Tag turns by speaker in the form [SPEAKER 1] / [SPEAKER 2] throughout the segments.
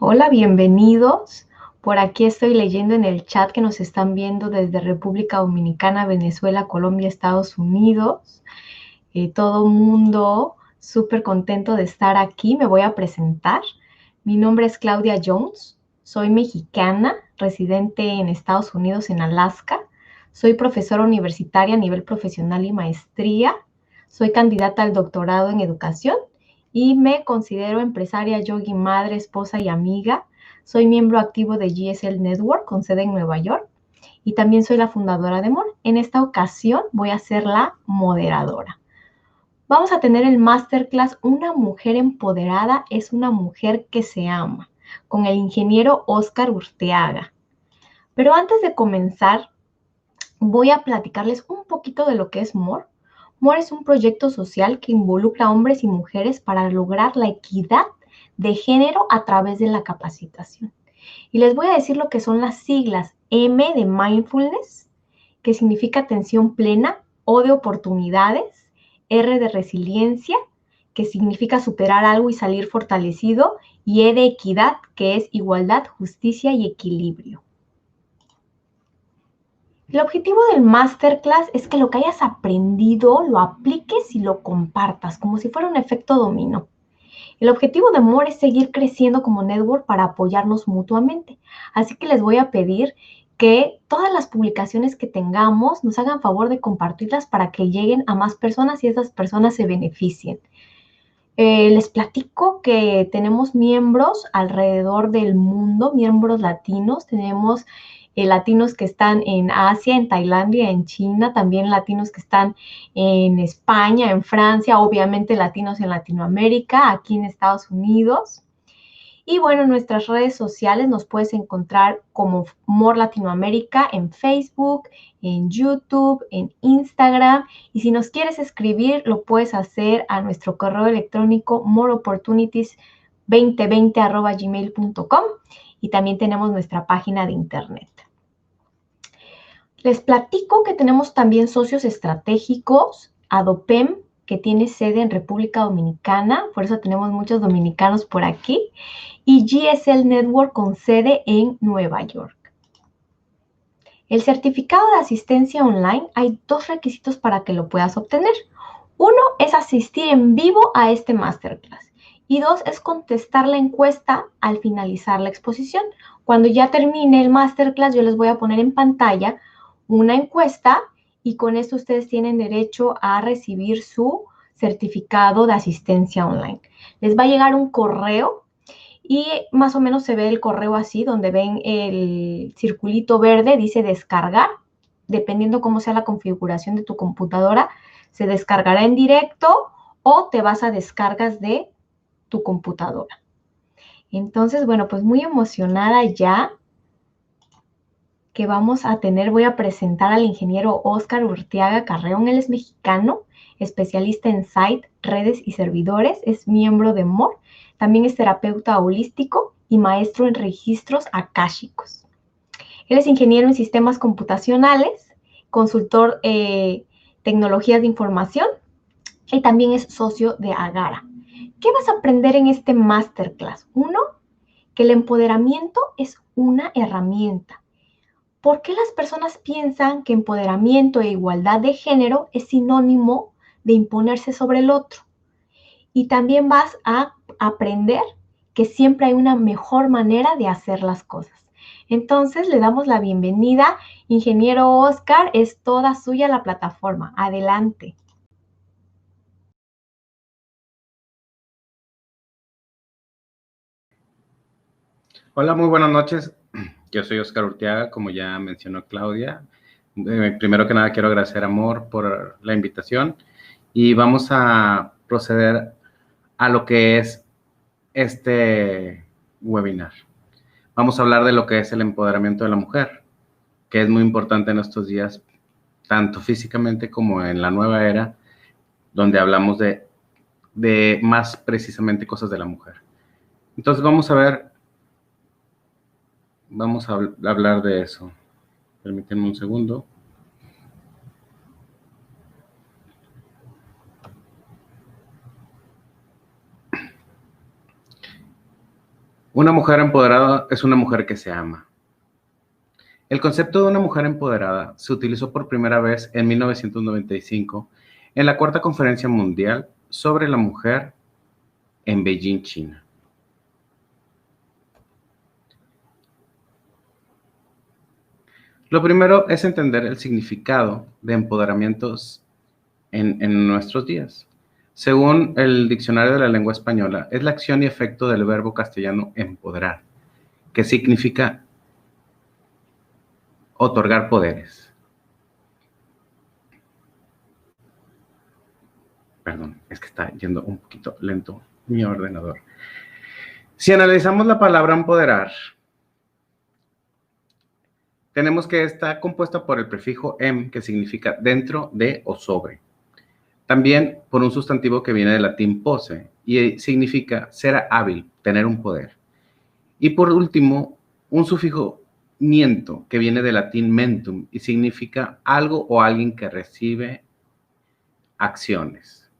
[SPEAKER 1] Hola, bienvenidos. Por aquí estoy leyendo en el chat que nos están viendo desde República Dominicana, Venezuela, Colombia, Estados Unidos. Todo mundo súper contento de estar aquí. Me voy a presentar. Mi nombre es Claudia Jones. Soy mexicana, residente en Estados Unidos, en Alaska. Soy profesora universitaria a nivel profesional y maestría. Soy candidata al doctorado en educación y me considero empresaria, yogi, madre, esposa y amiga. Soy miembro activo de GSL Network con sede en Nueva York y también soy la fundadora de MOR. En esta ocasión voy a ser la moderadora. Vamos a tener el masterclass Una mujer empoderada es una mujer que se ama, con el ingeniero Oscar Urteaga. Pero antes de comenzar, voy a platicarles un poquito de lo que es MOR. MOR es un proyecto social que involucra a hombres y mujeres para lograr la equidad de género a través de la capacitación. Y les voy a decir lo que son las siglas M de Mindfulness, que significa atención plena, O de oportunidades, R de resiliencia, que significa superar algo y salir fortalecido, y E de equidad, que es igualdad, justicia y equilibrio. El objetivo del masterclass es que lo que hayas aprendido lo apliques y lo compartas, como si fuera un efecto dominó. El objetivo de MOR es seguir creciendo como network para apoyarnos mutuamente. Así que les voy a pedir que todas las publicaciones que tengamos nos hagan favor de compartirlas para que lleguen a más personas y esas personas se beneficien. Les platico que tenemos miembros alrededor del mundo, miembros latinos. Tenemos latinos que están en Asia, en Tailandia, en China, también latinos que están en España, en Francia, obviamente latinos en Latinoamérica, aquí en Estados Unidos. Y bueno, en nuestras redes sociales nos puedes encontrar como MOR Latinoamérica en Facebook, en YouTube, en Instagram. Y si nos quieres escribir, lo puedes hacer a nuestro correo electrónico moropportunities2020@gmail.com y también tenemos nuestra página de internet. Les platico que tenemos también socios estratégicos, Adopem, que tiene sede en República Dominicana, por eso tenemos muchos dominicanos por aquí, y GSL Network con sede en Nueva York. El certificado de asistencia online, hay dos requisitos para que lo puedas obtener. Uno es asistir en vivo a este masterclass y dos es contestar la encuesta al finalizar la exposición. Cuando ya termine el masterclass, yo les voy a poner en pantalla una encuesta y con esto ustedes tienen derecho a recibir su certificado de asistencia online. Les va a llegar un correo y más o menos se ve el correo así, donde ven el circulito verde, dice descargar. Dependiendo cómo sea la configuración de tu computadora, se descargará en directo o te vas a descargas de tu computadora. Entonces, bueno, pues muy emocionada ya que vamos a tener, voy a presentar al ingeniero Oscar Urteaga Carreón. Él es mexicano, especialista en site, redes y servidores, es miembro de MOR, también es terapeuta holístico y maestro en registros akáshicos. Él es ingeniero en sistemas computacionales, consultor tecnologías de información y también es socio de Agara. ¿Qué vas a aprender en este masterclass? Uno, que el empoderamiento es una herramienta. ¿Por qué las personas piensan que empoderamiento e igualdad de género es sinónimo de imponerse sobre el otro? Y también vas a aprender que siempre hay una mejor manera de hacer las cosas. Entonces, le damos la bienvenida. Ingeniero Oscar, es toda suya la plataforma. Adelante.
[SPEAKER 2] Hola, muy buenas noches. Yo soy Oscar Urteaga, como ya mencionó Claudia. Primero que nada quiero agradecer a MOR por la invitación y vamos a proceder a lo que es este webinar. Vamos a hablar de lo que es el empoderamiento de la mujer, que es muy importante en estos días, tanto físicamente como en la nueva era, donde hablamos de más precisamente cosas de la mujer. Entonces vamos a hablar de eso. Permítanme un segundo. Una mujer empoderada es una mujer que se ama. El concepto de una mujer empoderada se utilizó por primera vez en 1995 en la Cuarta Conferencia Mundial sobre la Mujer en Beijing, China. Lo primero es entender el significado de empoderamientos en nuestros días. Según el Diccionario de la Lengua Española, es la acción y efecto del verbo castellano empoderar, que significa otorgar poderes. Perdón, es que está yendo un poquito lento mi ordenador. Si analizamos la palabra empoderar, tenemos que está compuesta por el prefijo em, que significa dentro de o sobre. También por un sustantivo que viene del latín posse y significa ser hábil, tener un poder. Y por último, un sufijo miento que viene del latín mentum y significa algo o alguien que recibe acciones.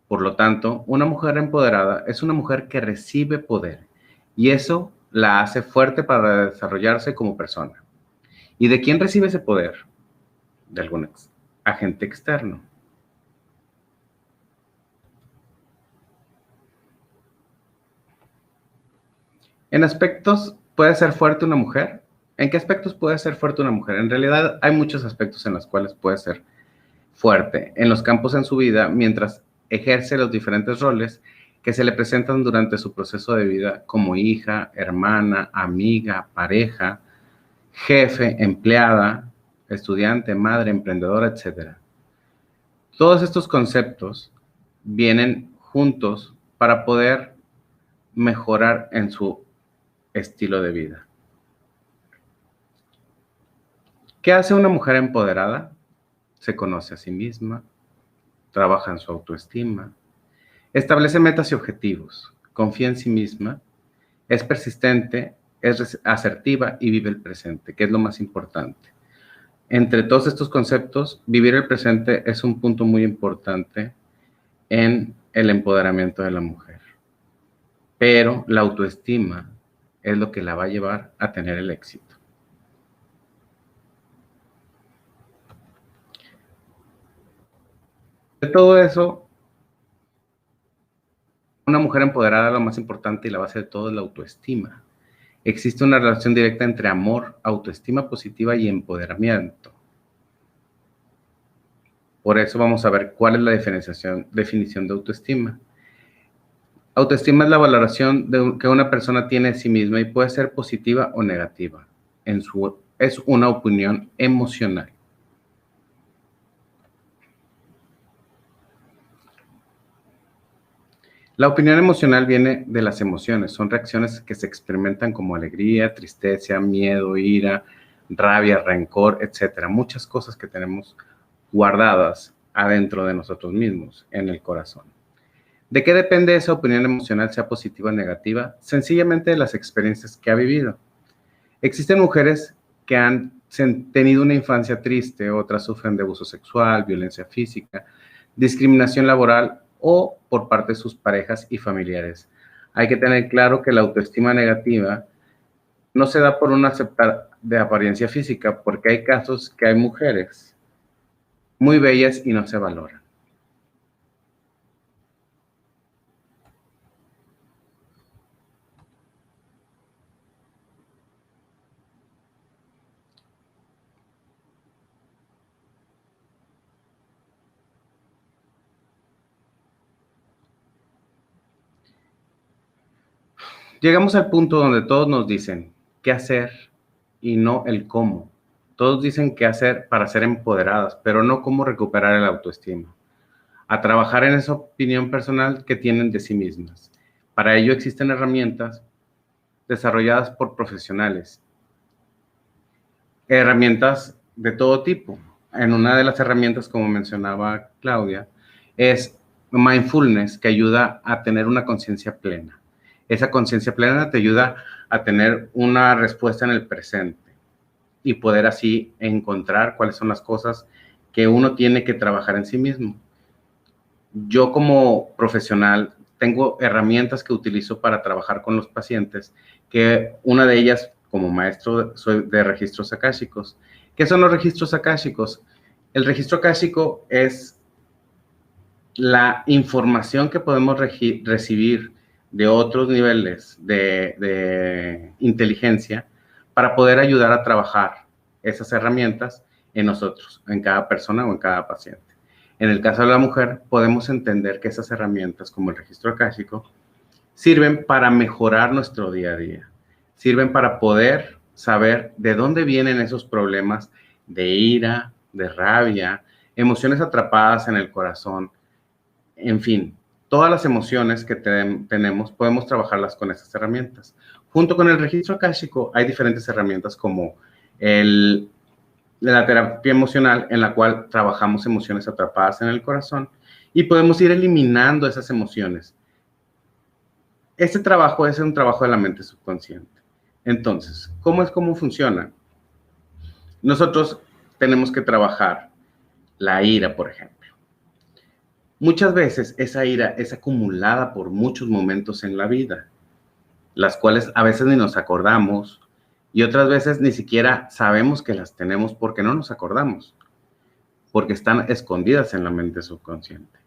[SPEAKER 2] Por lo tanto, una mujer empoderada es una mujer que recibe poder y eso la hace fuerte para desarrollarse como persona. ¿Y de quién recibe ese poder? De algún agente externo. En aspectos, ¿puede ser fuerte una mujer? ¿En qué aspectos puede ser fuerte una mujer? En realidad hay muchos aspectos en los cuales puede ser fuerte en los campos en su vida mientras ejerce los diferentes roles que se le presentan durante su proceso de vida como hija, hermana, amiga, pareja, jefe, empleada, estudiante, madre, emprendedora, etc. Todos estos conceptos vienen juntos para poder mejorar en su estilo de vida. ¿Qué hace una mujer empoderada? Se conoce a sí misma, trabaja en su autoestima, establece metas y objetivos, confía en sí misma, es persistente, es asertiva y vive el presente, que es lo más importante. Entre todos estos conceptos, vivir el presente es un punto muy importante en el empoderamiento de la mujer. Pero la autoestima es lo que la va a llevar a tener el éxito. De todo eso, una mujer empoderada, lo más importante y la base de todo es la autoestima. Existe una relación directa entre amor, autoestima positiva y empoderamiento. Por eso vamos a ver cuál es la definición de autoestima. Autoestima es la valoración que una persona tiene de sí misma y puede ser positiva o negativa. Es una opinión emocional. La opinión emocional viene de las emociones. Son reacciones que se experimentan como alegría, tristeza, miedo, ira, rabia, rencor, etc. Muchas cosas que tenemos guardadas adentro de nosotros mismos, en el corazón. ¿De qué depende esa opinión emocional, sea positiva o negativa? Sencillamente de las experiencias que ha vivido. Existen mujeres que han tenido una infancia triste, otras sufren de abuso sexual, violencia física, discriminación laboral o por parte de sus parejas y familiares. Hay que tener claro que la autoestima negativa no se da por un aceptar de apariencia física, porque hay casos que hay mujeres muy bellas y no se valoran. Llegamos al punto donde todos nos dicen qué hacer y no el cómo. Todos dicen qué hacer para ser empoderadas, pero no cómo recuperar el autoestima. A trabajar en esa opinión personal que tienen de sí mismas. Para ello existen herramientas desarrolladas por profesionales. Herramientas de todo tipo. En una de las herramientas, como mencionaba Claudia, es mindfulness, que ayuda a tener una conciencia plena. Esa conciencia plena te ayuda a tener una respuesta en el presente y poder así encontrar cuáles son las cosas que uno tiene que trabajar en sí mismo. Yo como profesional tengo herramientas que utilizo para trabajar con los pacientes, que una de ellas, como maestro, soy de registros akáshicos. ¿Qué son los registros akáshicos? El registro akáshico es la información que podemos recibir de otros niveles de inteligencia para poder ayudar a trabajar esas herramientas en nosotros, en cada persona o en cada paciente. En el caso de la mujer, podemos entender que esas herramientas, como el registro akáshico, sirven para mejorar nuestro día a día. Sirven para poder saber de dónde vienen esos problemas de ira, de rabia, emociones atrapadas en el corazón. En fin, todas las emociones que tenemos podemos trabajarlas con esas herramientas. Junto con el registro akáshico hay diferentes herramientas como la terapia emocional, en la cual trabajamos emociones atrapadas en el corazón y podemos ir eliminando esas emociones. Este trabajo es un trabajo de la mente subconsciente. Entonces, ¿cómo funciona? Nosotros tenemos que trabajar la ira, por ejemplo. Muchas veces esa ira es acumulada por muchos momentos en la vida, las cuales a veces ni nos acordamos y otras veces ni siquiera sabemos que las tenemos porque no nos acordamos, porque están escondidas en la mente subconsciente.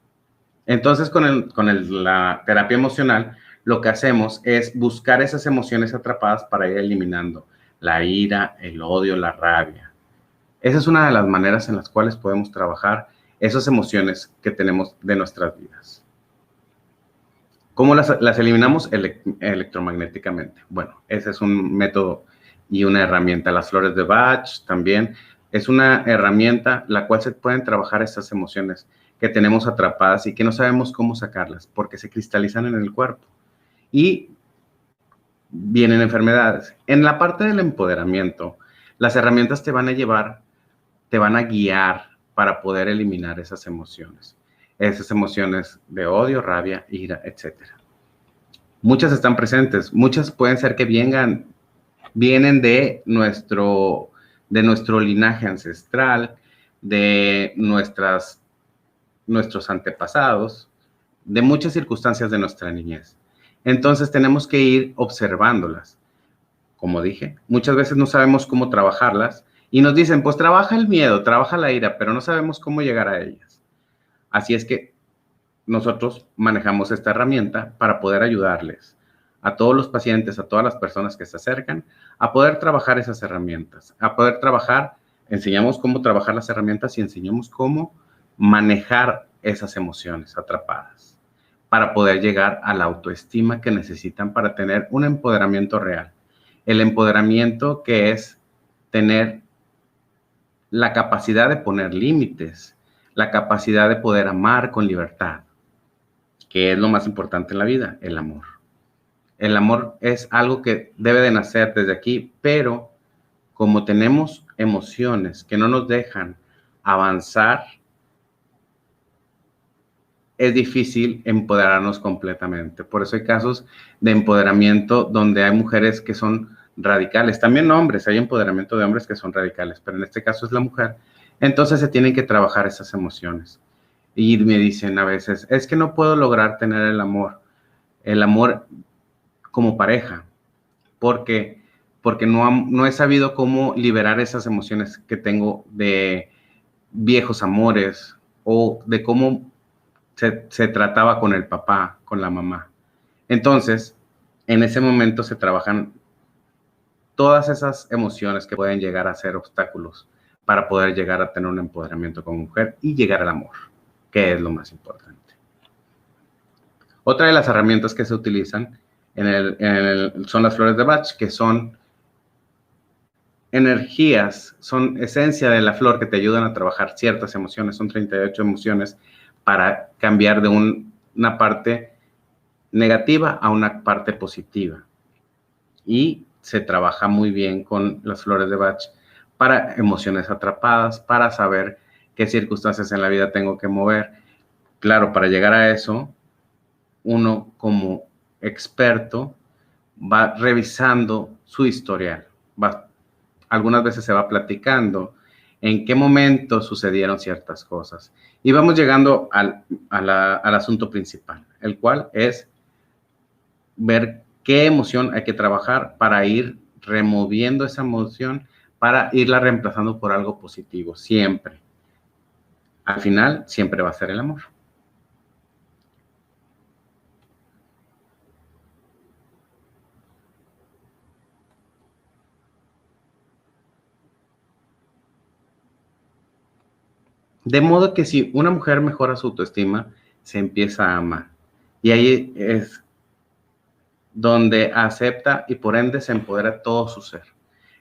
[SPEAKER 2] Entonces, con la terapia emocional, lo que hacemos es buscar esas emociones atrapadas para ir eliminando la ira, el odio, la rabia. Esa es una de las maneras en las cuales podemos trabajar esas emociones que tenemos de nuestras vidas. ¿Cómo las eliminamos? Electromagnéticamente. Bueno, ese es un método y una herramienta. Las flores de Bach también es una herramienta la cual se pueden trabajar esas emociones que tenemos atrapadas y que no sabemos cómo sacarlas porque se cristalizan en el cuerpo y vienen enfermedades. En la parte del empoderamiento, las herramientas te van a guiar para poder eliminar esas emociones de odio, rabia, ira, etc. Muchas están presentes, muchas pueden ser que vienen de nuestro linaje ancestral, de nuestros antepasados, de muchas circunstancias de nuestra niñez. Entonces tenemos que ir observándolas. Como dije, muchas veces no sabemos cómo trabajarlas y nos dicen, pues trabaja el miedo, trabaja la ira, pero no sabemos cómo llegar a ellas. Así es que nosotros manejamos esta herramienta para poder ayudarles a todos los pacientes, a todas las personas que se acercan, a poder trabajar esas herramientas, enseñamos cómo trabajar las herramientas y enseñamos cómo manejar esas emociones atrapadas para poder llegar a la autoestima que necesitan para tener un empoderamiento real. El empoderamiento que es tener la capacidad de poner límites, la capacidad de poder amar con libertad, que es lo más importante en la vida, el amor. El amor es algo que debe de nacer desde aquí, pero como tenemos emociones que no nos dejan avanzar, es difícil empoderarnos completamente. Por eso hay casos de empoderamiento donde hay mujeres que son radicales. También hombres, hay empoderamiento de hombres que son radicales, pero en este caso es la mujer. Entonces se tienen que trabajar esas emociones. Y me dicen a veces, es que no puedo lograr tener el amor como pareja, porque no he sabido cómo liberar esas emociones que tengo de viejos amores o de cómo se trataba con el papá, con la mamá. Entonces, en ese momento se trabajan todas esas emociones que pueden llegar a ser obstáculos para poder llegar a tener un empoderamiento como mujer y llegar al amor, que es lo más importante. Otra de las herramientas que se utilizan son las flores de Bach, que son energías, son esencia de la flor que te ayudan a trabajar ciertas emociones. Son 38 emociones para cambiar de una parte negativa a una parte positiva. Y se trabaja muy bien con las flores de Bach para emociones atrapadas, para saber qué circunstancias en la vida tengo que mover. Claro, para llegar a eso, uno como experto va revisando su historial. Algunas veces se va platicando en qué momento sucedieron ciertas cosas. Y vamos llegando al asunto principal. el cual es ver qué emoción hay que trabajar para ir removiendo esa emoción, para irla reemplazando por algo positivo, siempre. Al final, siempre va a ser el amor. De modo que si una mujer mejora su autoestima, se empieza a amar. Y ahí es donde acepta y por ende se empodera todo su ser.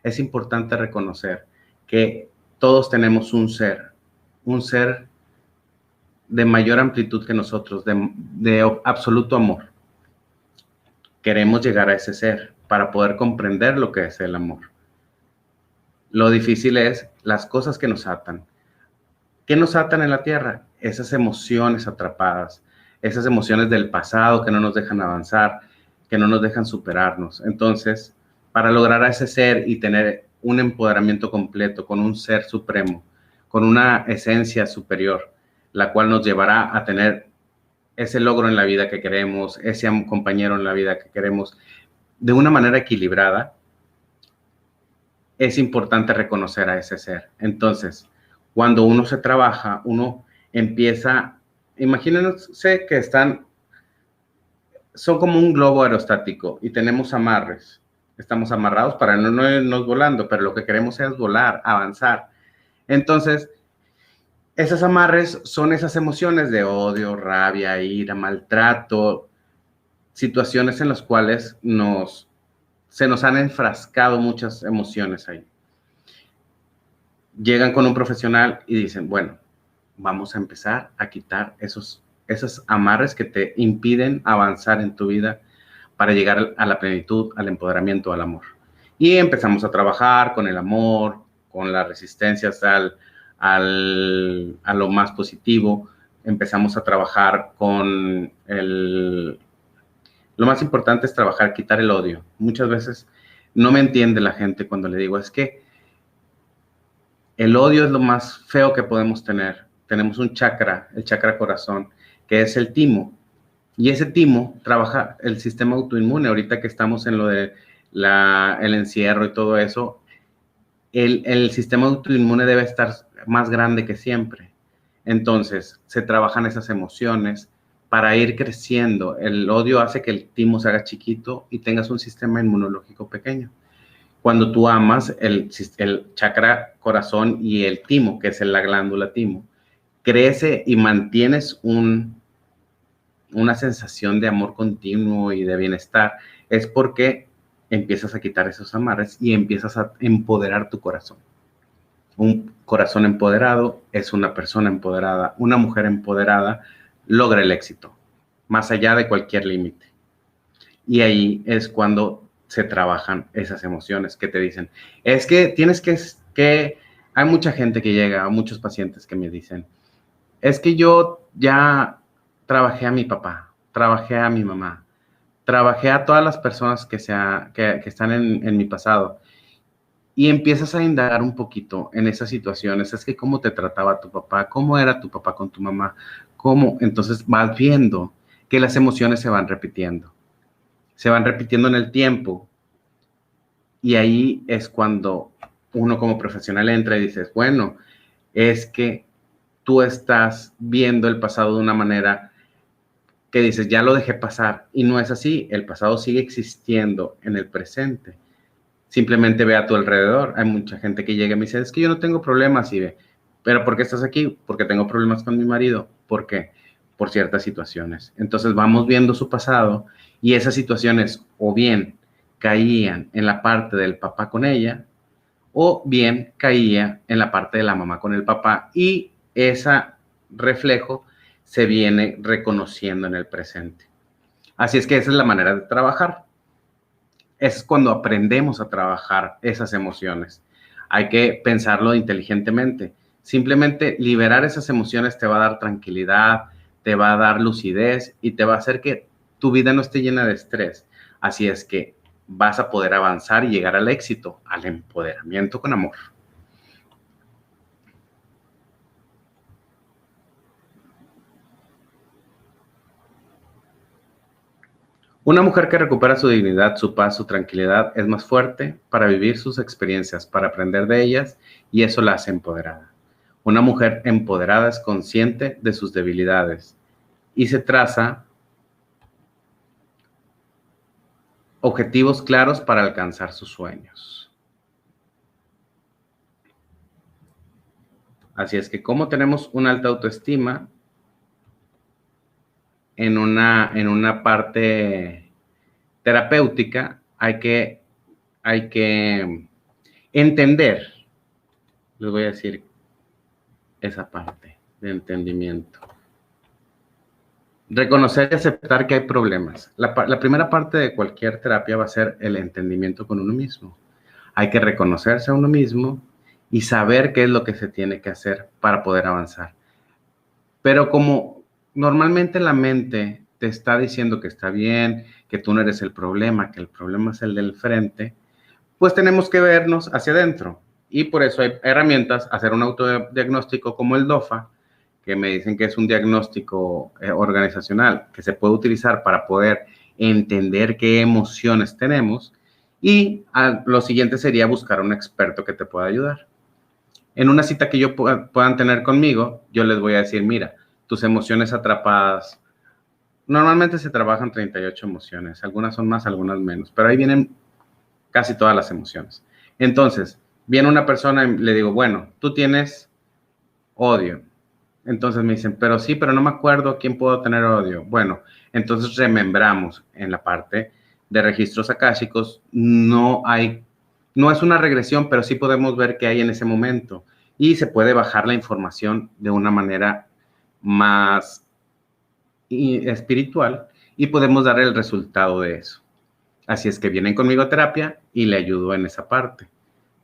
[SPEAKER 2] Es importante reconocer que todos tenemos un ser de mayor amplitud que nosotros, de absoluto amor. Queremos llegar a ese ser para poder comprender lo que es el amor. Lo difícil es las cosas que nos atan. ¿Qué nos atan en la tierra? Esas emociones atrapadas, esas emociones del pasado que no nos dejan avanzar, que no nos dejan superarnos. Entonces, para lograr a ese ser y tener un empoderamiento completo con un ser supremo, con una esencia superior, la cual nos llevará a tener ese logro en la vida que queremos, ese compañero en la vida que queremos, de una manera equilibrada, es importante reconocer a ese ser. Entonces, cuando uno se trabaja, uno empieza, imagínense que son como un globo aerostático y tenemos amarres. Estamos amarrados para no irnos volando, pero lo que queremos es volar, avanzar. Entonces, esos amarres son esas emociones de odio, rabia, ira, maltrato, situaciones en las cuales se nos han enfrascado muchas emociones ahí. Llegan con un profesional y dicen, bueno, vamos a empezar a quitar esos amarres que te impiden avanzar en tu vida para llegar a la plenitud, al empoderamiento, al amor. Y empezamos a trabajar con el amor, con las resistencias a lo más positivo. Empezamos a trabajar con lo más importante es trabajar, quitar el odio. Muchas veces no me entiende la gente cuando le digo, es que el odio es lo más feo que podemos tener. Tenemos un chakra, el chakra corazón, que es el timo. Y ese timo trabaja el sistema autoinmune. Ahorita que estamos en lo de el encierro y todo eso, el sistema autoinmune debe estar más grande que siempre. Entonces, se trabajan esas emociones para ir creciendo. El odio hace que el timo se haga chiquito y tengas un sistema inmunológico pequeño. Cuando tú amas el chakra corazón y el timo, que es la glándula timo, crece y mantienes una sensación de amor continuo y de bienestar, es porque empiezas a quitar esos amarres y empiezas a empoderar tu corazón. Un corazón empoderado es una persona empoderada. Una mujer empoderada logra el éxito, más allá de cualquier límite. Y ahí es cuando se trabajan esas emociones que te dicen, es que tienes que hay mucha gente que llega, muchos pacientes que me dicen, es que yo ya trabajé a mi papá, trabajé a mi mamá, trabajé a todas las personas que están en mi pasado. Y empiezas a indagar un poquito en esas situaciones. Es que cómo te trataba tu papá, cómo era tu papá con tu mamá, cómo. Entonces vas viendo que las emociones se van repitiendo en el tiempo. Y ahí es cuando uno como profesional entra y dices, bueno, es que tú estás viendo el pasado de una manera que dices, ya lo dejé pasar. Y no es así, el pasado sigue existiendo en el presente. Simplemente ve a tu alrededor. Hay mucha gente que llega y me dice, es que yo no tengo problemas, y ve, pero ¿por qué estás aquí? Porque tengo problemas con mi marido. ¿Por qué? Por ciertas situaciones. Entonces vamos viendo su pasado y esas situaciones o bien caían en la parte del papá con ella o bien caía en la parte de la mamá con el papá y ese reflejo se viene reconociendo en el presente. Así es que esa es la manera de trabajar. Es cuando aprendemos a trabajar esas emociones. Hay que pensarlo inteligentemente. Simplemente liberar esas emociones te va a dar tranquilidad, te va a dar lucidez y te va a hacer que tu vida no esté llena de estrés. Así es que vas a poder avanzar y llegar al éxito, al empoderamiento con amor. Una mujer que recupera su dignidad, su paz, su tranquilidad, es más fuerte para vivir sus experiencias, para aprender de ellas, y eso la hace empoderada. Una mujer empoderada es consciente de sus debilidades y se traza objetivos claros para alcanzar sus sueños. Así es que como tenemos una alta autoestima en una parte terapéutica, hay que entender, les voy a decir esa parte de entendimiento. Reconocer y aceptar que hay problemas. La primera parte de cualquier terapia va a ser el entendimiento con uno mismo. Hay que reconocerse a uno mismo y saber qué es lo que se tiene que hacer para poder avanzar. Pero como normalmente la mente te está diciendo que está bien, que tú no eres el problema, que el problema es el del frente, pues tenemos que vernos hacia adentro. Y por eso hay herramientas, hacer un autodiagnóstico como el DOFA, que me dicen que es un diagnóstico organizacional que se puede utilizar para poder entender qué emociones tenemos. Y lo siguiente sería buscar a un experto que te pueda ayudar. En una cita que puedan tener conmigo, yo les voy a decir, mira, tus emociones atrapadas, normalmente se trabajan 38 emociones, algunas son más, algunas menos, pero ahí vienen casi todas las emociones. Entonces, viene una persona y le digo, bueno, tú tienes odio. Entonces me dicen, pero sí, pero no me acuerdo a quién puedo tener odio. Bueno, entonces remembramos en la parte de registros akáshicos, no es una regresión, pero sí podemos ver qué hay en ese momento y se puede bajar la información de una manera más espiritual y podemos dar el resultado de eso. Así es que vienen conmigo a terapia y le ayudo en esa parte.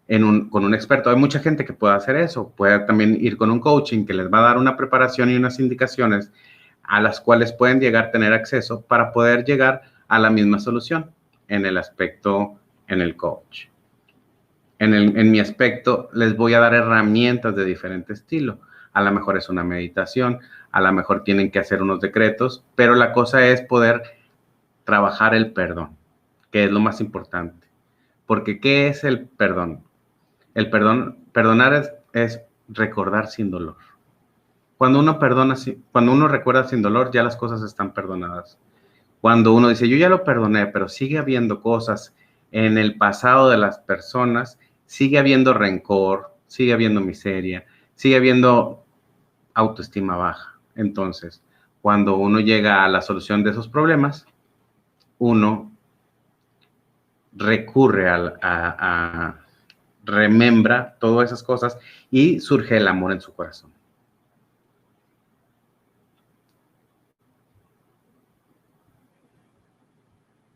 [SPEAKER 2] Con un experto. Hay mucha gente que puede hacer eso. Puede también ir con un coaching que les va a dar una preparación y unas indicaciones a las cuales pueden llegar a tener acceso para poder llegar a la misma solución en el aspecto, en el coach. En mi aspecto, les voy a dar herramientas de diferente estilo. A lo mejor es una meditación, a lo mejor tienen que hacer unos decretos, pero la cosa es poder trabajar el perdón, que es lo más importante. Porque, ¿qué es el perdón? El perdonar es recordar sin dolor. Cuando uno recuerda sin dolor, ya las cosas están perdonadas. Cuando uno dice, yo ya lo perdoné, pero sigue habiendo cosas en el pasado de las personas, sigue habiendo rencor, sigue habiendo miseria, sigue habiendo autoestima baja. Entonces, cuando uno llega a la solución de esos problemas, uno recurre remembra todas esas cosas y surge el amor en su corazón.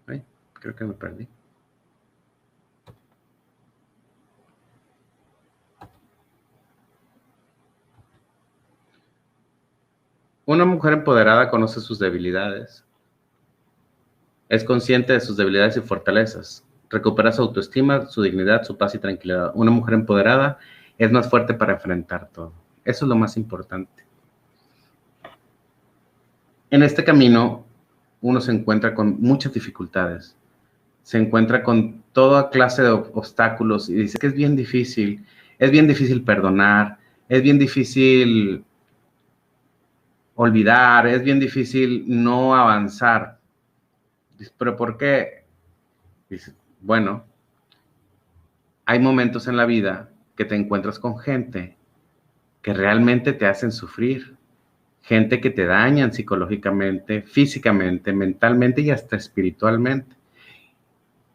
[SPEAKER 2] Ay, creo que me perdí. Una mujer empoderada conoce sus debilidades, es consciente de sus debilidades y fortalezas, recupera su autoestima, su dignidad, su paz y tranquilidad. Una mujer empoderada es más fuerte para enfrentar todo. Eso es lo más importante. En este camino, uno se encuentra con muchas dificultades, se encuentra con toda clase de obstáculos y dice que es bien difícil perdonar, es bien difícil olvidar, es bien difícil no avanzar. ¿Pero por qué? Dice, bueno, hay momentos en la vida que te encuentras con gente que realmente te hacen sufrir, gente que te dañan psicológicamente, físicamente, mentalmente y hasta espiritualmente.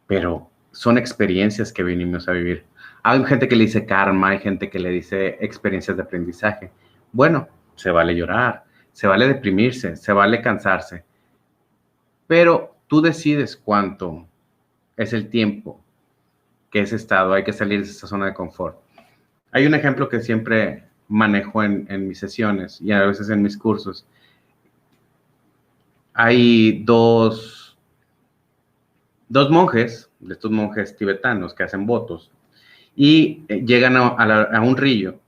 [SPEAKER 2] Pero son experiencias que venimos a vivir. Hay gente que le dice karma, hay gente que le dice experiencias de aprendizaje. Bueno, se vale llorar, se vale deprimirse, se vale cansarse, pero tú decides cuánto es el tiempo que ese estado, hay que salir de esa zona de confort. Hay un ejemplo que siempre manejo en mis sesiones y a veces en mis cursos. Hay dos monjes, de estos monjes tibetanos que hacen votos, y llegan a un río,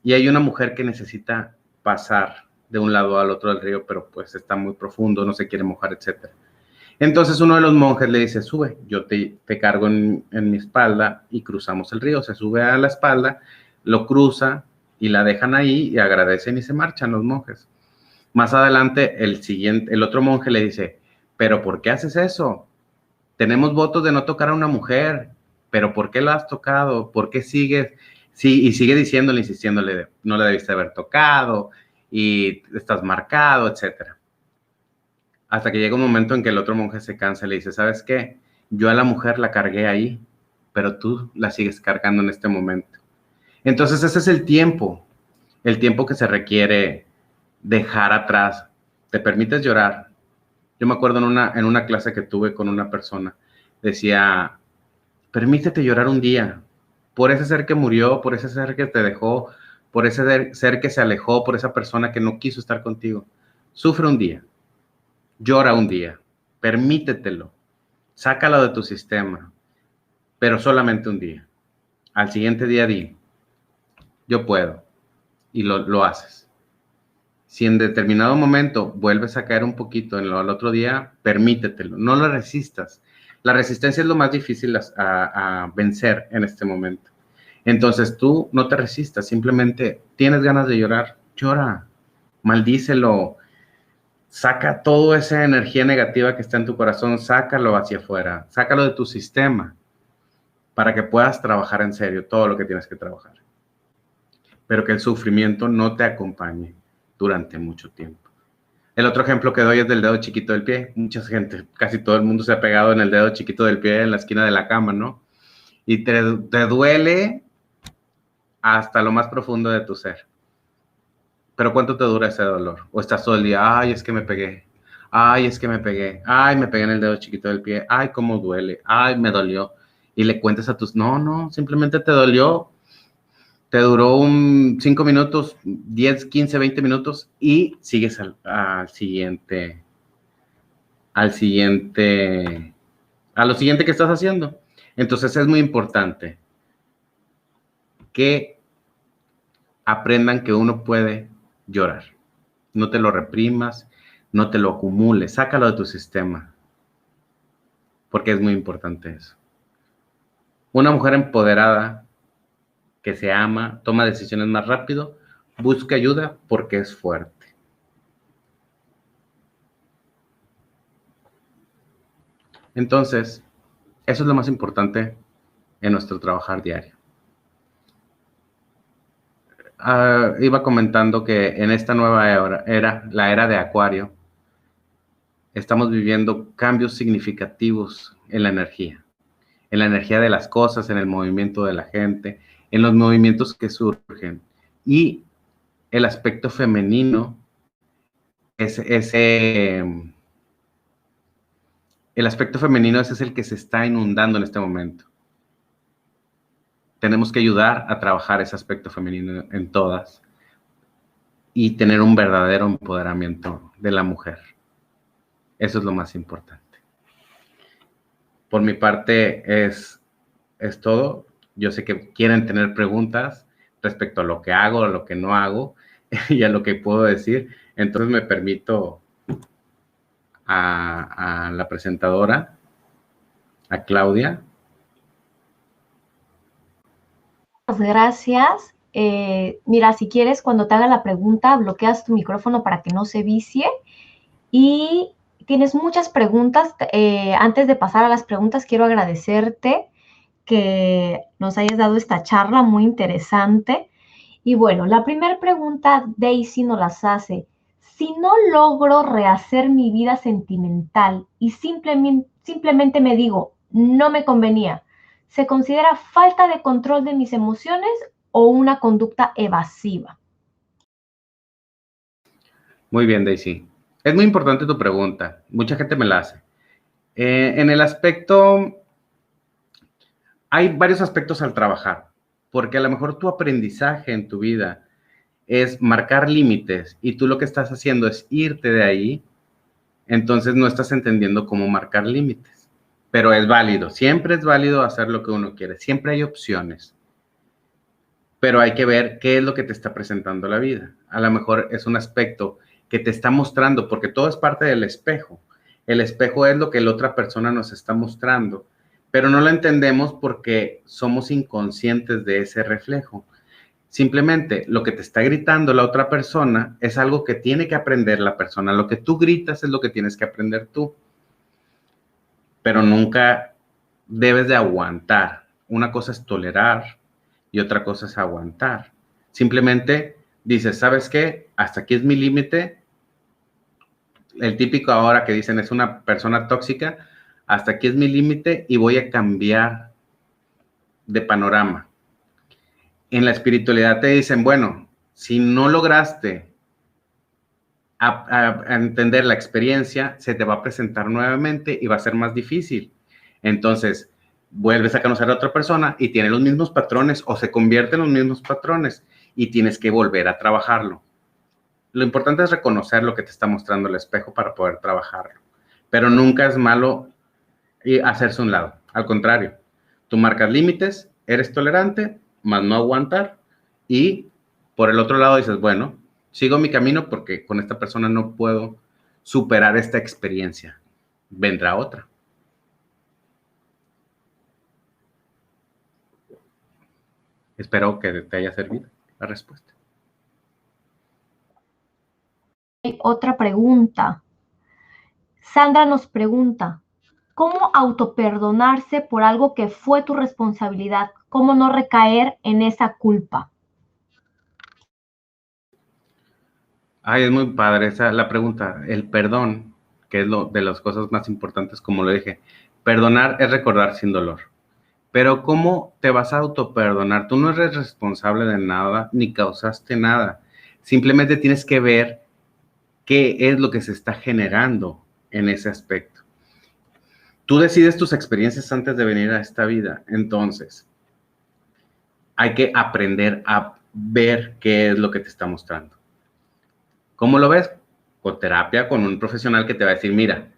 [SPEAKER 2] y hay una mujer que necesita pasar de un lado al otro del río, pero pues está muy profundo, no se quiere mojar, etc. Entonces uno de los monjes le dice, sube, yo te cargo en mi espalda y cruzamos el río. Se sube a la espalda, lo cruza y la dejan ahí y agradecen y se marchan los monjes. Más adelante el otro monje le dice, pero ¿por qué haces eso? Tenemos votos de no tocar a una mujer, pero ¿por qué lo has tocado? ¿Por qué sigues? Sí, y sigue diciéndole, insistiéndole, no le debiste haber tocado y estás marcado, etcétera. Hasta que llega un momento en que el otro monje se cansa y le dice, ¿sabes qué? Yo a la mujer la cargué ahí, pero tú la sigues cargando en este momento. Entonces ese es el tiempo que se requiere dejar atrás. ¿Te permites llorar? Yo me acuerdo en una clase que tuve con una persona, decía, permítete llorar un día, por ese ser que murió, por ese ser que te dejó, por ese ser que se alejó, por esa persona que no quiso estar contigo. Sufre un día. Llora un día, permítetelo, sácalo de tu sistema, pero solamente un día. Al siguiente día di, yo puedo, y lo haces. Si en determinado momento vuelves a caer un poquito al otro día, permítetelo, no lo resistas. La resistencia es lo más difícil a vencer en este momento. Entonces tú no te resistas, simplemente tienes ganas de llorar, llora, maldícelo. Saca toda esa energía negativa que está en tu corazón, sácalo hacia afuera, sácalo de tu sistema para que puedas trabajar en serio todo lo que tienes que trabajar. Pero que el sufrimiento no te acompañe durante mucho tiempo. El otro ejemplo que doy es del dedo chiquito del pie. Mucha gente, casi todo el mundo se ha pegado en el dedo chiquito del pie en la esquina de la cama, ¿no? Y te duele hasta lo más profundo de tu ser. Pero ¿cuánto te dura ese dolor? O estás todo el día, ay, es que me pegué. Ay, es que me pegué. Ay, me pegué en el dedo chiquito del pie. Ay, cómo duele. Ay, me dolió. Y le cuentas a tus, no, simplemente te dolió. Te duró 5 minutos, 10, 15, 20 minutos y sigues a lo siguiente que estás haciendo. Entonces es muy importante que aprendan que uno puede llorar. No te lo reprimas, no te lo acumules, sácalo de tu sistema, porque es muy importante eso. Una mujer empoderada que se ama, toma decisiones más rápido, busca ayuda porque es fuerte. Entonces, eso es lo más importante en nuestro trabajar diario. Iba comentando que en esta nueva era, la era de Acuario, estamos viviendo cambios significativos en la energía de las cosas, en el movimiento de la gente, en los movimientos que surgen. Y el aspecto femenino el aspecto femenino ese es el que se está inundando en este momento. Tenemos que ayudar a trabajar ese aspecto femenino en todas y tener un verdadero empoderamiento de la mujer. Eso es lo más importante. Por mi parte es todo. Yo sé que quieren tener preguntas respecto a lo que hago, a lo que no hago y a lo que puedo decir. Entonces me permito a la presentadora, a Claudia.
[SPEAKER 1] Muchas gracias. Mira, si quieres, cuando te haga la pregunta, bloqueas tu micrófono para que no se vicie. Y tienes muchas preguntas. Antes de pasar a las preguntas, quiero agradecerte que nos hayas dado esta charla muy interesante. Y bueno, la primera pregunta, Daisy nos las hace. Si no logro rehacer mi vida sentimental y simplemente me digo, no me convenía, ¿se considera falta de control de mis emociones o una conducta evasiva?
[SPEAKER 2] Muy bien, Daisy. Es muy importante tu pregunta. Mucha gente me la hace. En el aspecto, hay varios aspectos al trabajar, porque a lo mejor tu aprendizaje en tu vida es marcar límites y tú lo que estás haciendo es irte de ahí, entonces no estás entendiendo cómo marcar límites. Pero es válido, siempre es válido hacer lo que uno quiere, siempre hay opciones. Pero hay que ver qué es lo que te está presentando la vida. A lo mejor es un aspecto que te está mostrando, porque todo es parte del espejo. El espejo es lo que la otra persona nos está mostrando, pero no lo entendemos porque somos inconscientes de ese reflejo. Simplemente lo que te está gritando la otra persona es algo que tiene que aprender la persona. Lo que tú gritas es lo que tienes que aprender tú, pero nunca debes de aguantar. Una cosa es tolerar y otra cosa es aguantar. Simplemente dices, ¿sabes qué? Hasta aquí es mi límite. El típico ahora que dicen es una persona tóxica, hasta aquí es mi límite y voy a cambiar de panorama. En la espiritualidad te dicen, bueno, si no lograste a entender la experiencia, se te va a presentar nuevamente y va a ser más difícil. Entonces, vuelves a conocer a otra persona y tiene los mismos patrones o se convierte en los mismos patrones y tienes que volver a trabajarlo. Lo importante es reconocer lo que te está mostrando el espejo para poder trabajarlo. Pero nunca es malo hacerse un lado. Al contrario, tú marcas límites, eres tolerante, más no aguantar. Y por el otro lado dices, bueno, sigo mi camino porque con esta persona no puedo superar esta experiencia. Vendrá otra. Espero que te haya servido la respuesta.
[SPEAKER 1] Otra pregunta. Sandra nos pregunta, ¿cómo autoperdonarse por algo que fue tu responsabilidad? ¿Cómo no recaer en esa culpa?
[SPEAKER 2] Ay, es muy padre esa la pregunta. El perdón, que es lo de las cosas más importantes, como lo dije. Perdonar es recordar sin dolor. Pero ¿cómo te vas a autoperdonar? Tú no eres responsable de nada, ni causaste nada. Simplemente tienes que ver qué es lo que se está generando en ese aspecto. Tú decides tus experiencias antes de venir a esta vida. Entonces, hay que aprender a ver qué es lo que te está mostrando. ¿Cómo lo ves? Con terapia, con un profesional que te va a decir, mira,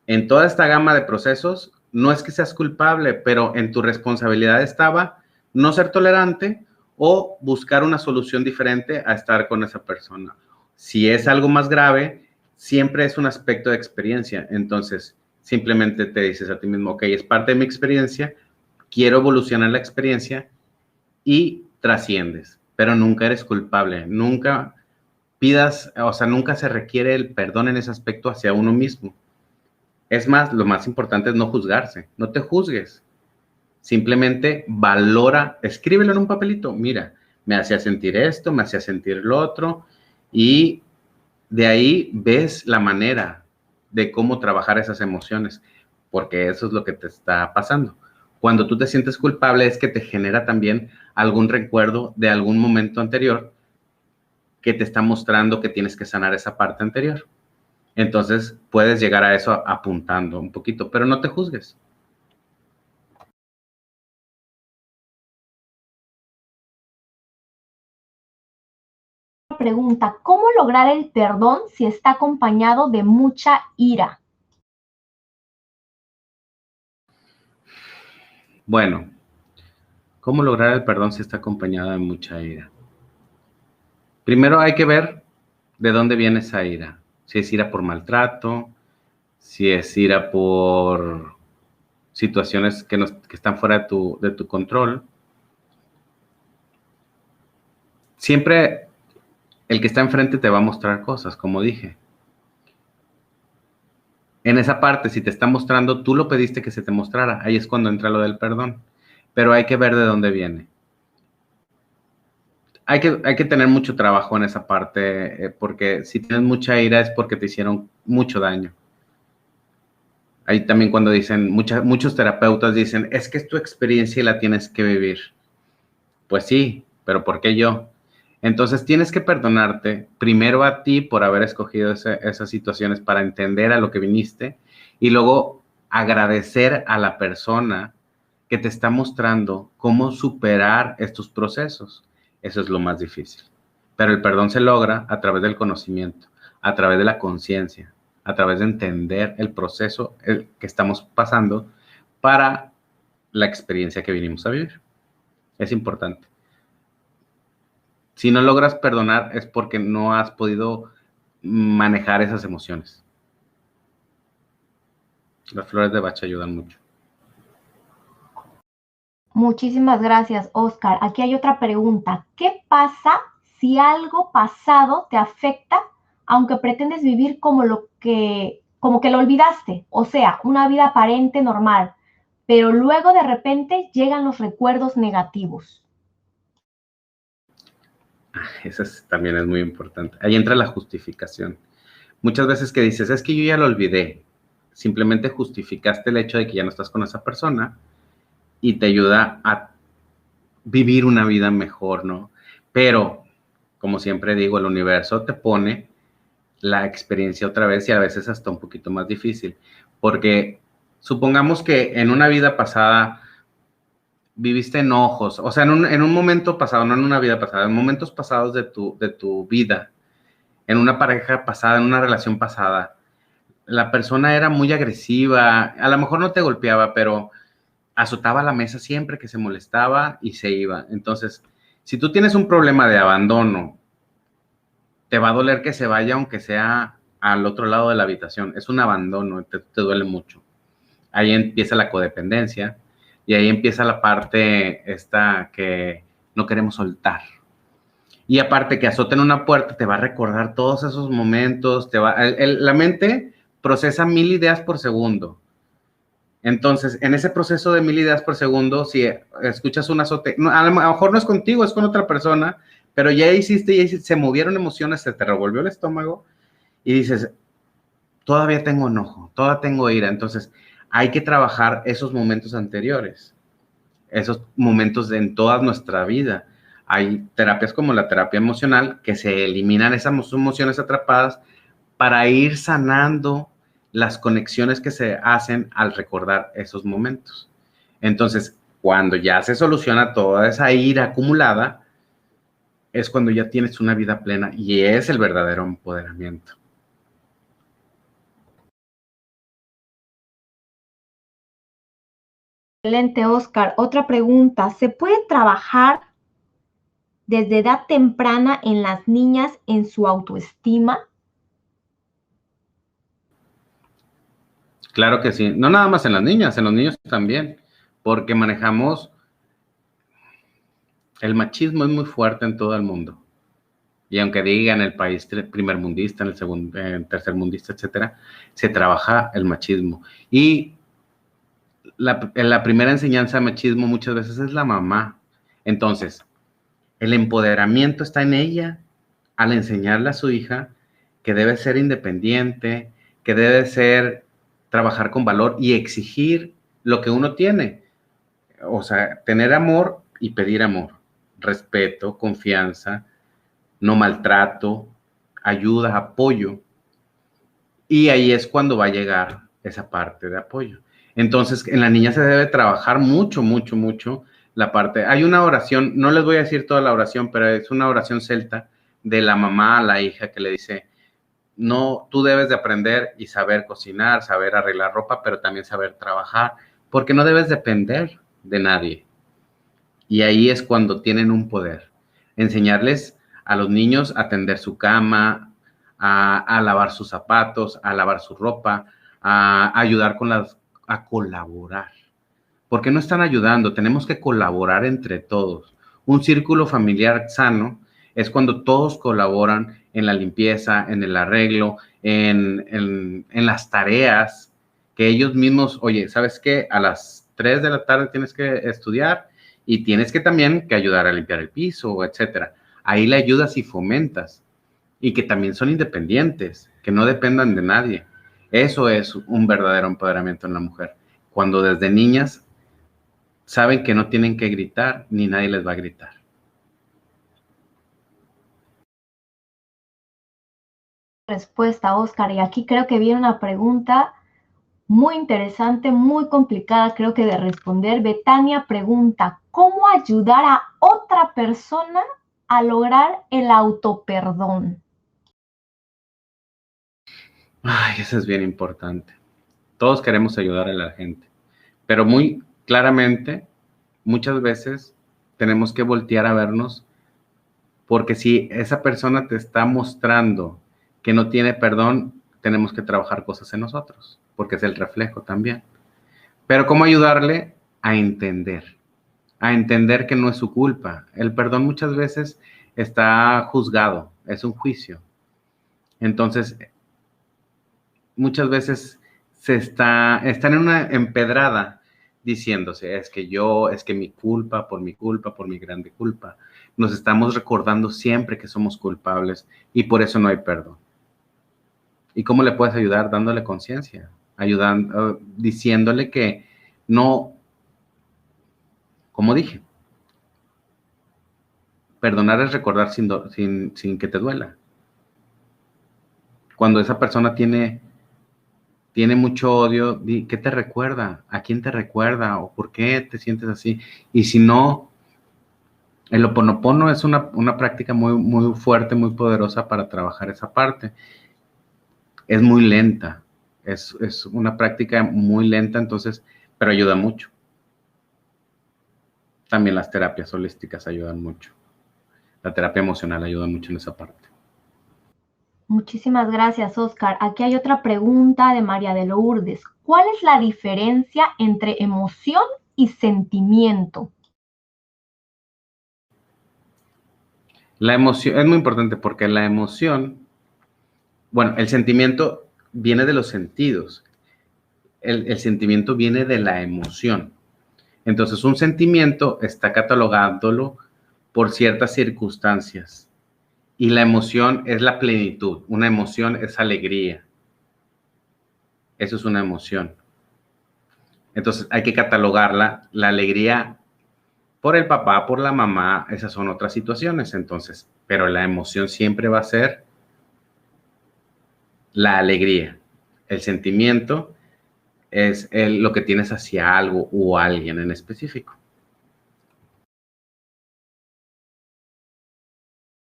[SPEAKER 2] en toda esta gama de procesos, no es que seas culpable, pero en tu responsabilidad estaba no ser tolerante o buscar una solución diferente a estar con esa persona. Si es algo más grave, siempre es un aspecto de experiencia. Entonces, simplemente te dices a ti mismo, ok, es parte de mi experiencia, quiero evolucionar la experiencia y trasciendes, pero nunca eres culpable, nunca pidas, o sea, nunca se requiere el perdón en ese aspecto hacia uno mismo. Es más, lo más importante es no juzgarse, no te juzgues. Simplemente valora, escríbelo en un papelito. Mira, me hacía sentir esto, me hacía sentir lo otro. Y de ahí ves la manera de cómo trabajar esas emociones, porque eso es lo que te está pasando. Cuando tú te sientes culpable es que te genera también algún recuerdo de algún momento anterior que te está mostrando que tienes que sanar esa parte anterior. Entonces puedes llegar a eso apuntando un poquito, pero no te juzgues.
[SPEAKER 1] Pregunta, ¿cómo lograr el perdón si está acompañado de mucha ira?
[SPEAKER 2] Bueno, ¿cómo lograr el perdón si está acompañado de mucha ira? Primero hay que ver de dónde viene esa ira. Si es ira por maltrato, si es ira por situaciones que están fuera de tu control. Siempre el que está enfrente te va a mostrar cosas, como dije. En esa parte, si te está mostrando, tú lo pediste que se te mostrara. Ahí es cuando entra lo del perdón. Pero hay que ver de dónde viene. Hay que tener mucho trabajo en esa parte, porque si tienes mucha ira es porque te hicieron mucho daño. Ahí también cuando dicen, muchos terapeutas dicen, es que es tu experiencia y la tienes que vivir. Pues sí, pero ¿por qué yo? Entonces tienes que perdonarte primero a ti por haber escogido esas situaciones para entender a lo que viniste y luego agradecer a la persona que te está mostrando cómo superar estos procesos. Eso es lo más difícil. Pero el perdón se logra a través del conocimiento, a través de la conciencia, a través de entender el proceso que estamos pasando para la experiencia que vinimos a vivir. Es importante. Si no logras perdonar es porque no has podido manejar esas emociones. Las flores de Bach ayudan mucho.
[SPEAKER 1] Muchísimas gracias, Oscar. Aquí hay otra pregunta. ¿Qué pasa si algo pasado te afecta, aunque pretendes vivir como que lo olvidaste? O sea, una vida aparente normal, pero luego de repente llegan los recuerdos negativos.
[SPEAKER 2] Eso también es muy importante. Ahí entra la justificación. Muchas veces que dices, es que yo ya lo olvidé. Simplemente justificaste el hecho de que ya no estás con esa persona y te ayuda a vivir una vida mejor, ¿no? Pero, como siempre digo, el universo te pone la experiencia otra vez y a veces hasta un poquito más difícil. Porque supongamos que en una vida pasada viviste enojos, o sea, en un momento pasado, no en una vida pasada, en momentos pasados de tu vida, en una pareja pasada, en una relación pasada, la persona era muy agresiva, a lo mejor no te golpeaba, pero azotaba la mesa siempre que se molestaba y se iba. Entonces, si tú tienes un problema de abandono, te va a doler que se vaya aunque sea al otro lado de la habitación. Es un abandono, te duele mucho. Ahí empieza la codependencia y ahí empieza la parte esta que no queremos soltar. Y aparte que azoten una puerta, te va a recordar todos esos momentos, la mente procesa 1000 ideas por segundo. Entonces, en ese proceso de 1000 ideas por segundo, si escuchas un azote, no, a lo mejor no es contigo, es con otra persona, pero ya hiciste, se movieron emociones, se te revolvió el estómago y dices, todavía tengo enojo, todavía tengo ira. Entonces, hay que trabajar esos momentos anteriores, esos momentos en toda nuestra vida. Hay terapias como la terapia emocional que se eliminan esas emociones atrapadas para ir sanando las conexiones que se hacen al recordar esos momentos. Entonces, cuando ya se soluciona toda esa ira acumulada, es cuando ya tienes una vida plena y es el verdadero empoderamiento.
[SPEAKER 1] Excelente, Oscar. Otra pregunta. ¿Se puede trabajar desde edad temprana en las niñas en su autoestima?
[SPEAKER 2] Claro que sí, no nada más en las niñas, en los niños también, porque manejamos, el machismo es muy fuerte en todo el mundo. Y aunque digan el país primermundista, en el segundo, tercermundista, etcétera, se trabaja el machismo. Y la primera enseñanza de machismo muchas veces es la mamá. Entonces, el empoderamiento está en ella al enseñarle a su hija que debe ser independiente, que debe ser trabajar con valor y exigir lo que uno tiene. O sea, tener amor y pedir amor, respeto, confianza, no maltrato, ayuda, apoyo. Y ahí es cuando va a llegar esa parte de apoyo. Entonces, en la niña se debe trabajar mucho, mucho, mucho la parte. Hay una oración, no les voy a decir toda la oración, pero es una oración celta de la mamá a la hija que le dice, no, tú debes de aprender y saber cocinar, saber arreglar ropa, pero también saber trabajar, porque no debes depender de nadie. Y ahí es cuando tienen un poder. Enseñarles a los niños a tender su cama, a lavar sus zapatos, a lavar su ropa, a ayudar a colaborar. Porque no están ayudando, tenemos que colaborar entre todos. Un círculo familiar sano es cuando todos colaboran en la limpieza, en el arreglo, en las tareas, que ellos mismos, oye, ¿sabes qué? A las 3 de la tarde tienes que estudiar y tienes que también que ayudar a limpiar el piso, etcétera. Ahí le ayudas y fomentas. Y que también son independientes, que no dependan de nadie. Eso es un verdadero empoderamiento en la mujer. Cuando desde niñas saben que no tienen que gritar, ni nadie les va a gritar.
[SPEAKER 1] Respuesta, Oscar. Y aquí creo que viene una pregunta muy interesante, muy complicada, creo que de responder. Betania pregunta, ¿cómo ayudar a otra persona a lograr el autoperdón?
[SPEAKER 2] Ay, eso es bien importante. Todos queremos ayudar a la gente, pero muy claramente, muchas veces tenemos que voltear a vernos, porque si esa persona te está mostrando que no tiene perdón, tenemos que trabajar cosas en nosotros, porque es el reflejo también. Pero ¿cómo ayudarle a entender? A entender que no es su culpa. El perdón muchas veces está juzgado, es un juicio. Entonces, muchas veces están en una empedrada diciéndose, es que mi culpa, por mi grande culpa. Nos estamos recordando siempre que somos culpables y por eso no hay perdón. ¿Y cómo le puedes ayudar? Dándole conciencia, ayudando, diciéndole que no, como dije, perdonar es recordar sin que te duela. Cuando esa persona tiene mucho odio, ¿qué te recuerda? ¿A quién te recuerda? ¿O por qué te sientes así? Y si no, el Ho'oponopono es una práctica muy, muy fuerte, muy poderosa para trabajar esa parte. Es muy lenta, es una práctica muy lenta, entonces, pero ayuda mucho. También las terapias holísticas ayudan mucho. La terapia emocional ayuda mucho en esa parte.
[SPEAKER 1] Muchísimas gracias, Oscar. Aquí hay otra pregunta de María de Lourdes. ¿Cuál es la diferencia entre emoción y sentimiento?
[SPEAKER 2] La emoción es muy importante porque la emoción, bueno, el sentimiento viene de los sentidos. El sentimiento viene de la emoción. Entonces, un sentimiento está catalogándolo por ciertas circunstancias. Y la emoción es la plenitud. Una emoción es alegría. Eso es una emoción. Entonces, hay que catalogarla. La alegría por el papá, por la mamá, esas son otras situaciones. Entonces, pero la emoción siempre va a ser la alegría. El sentimiento es lo que tienes hacia algo o alguien en específico.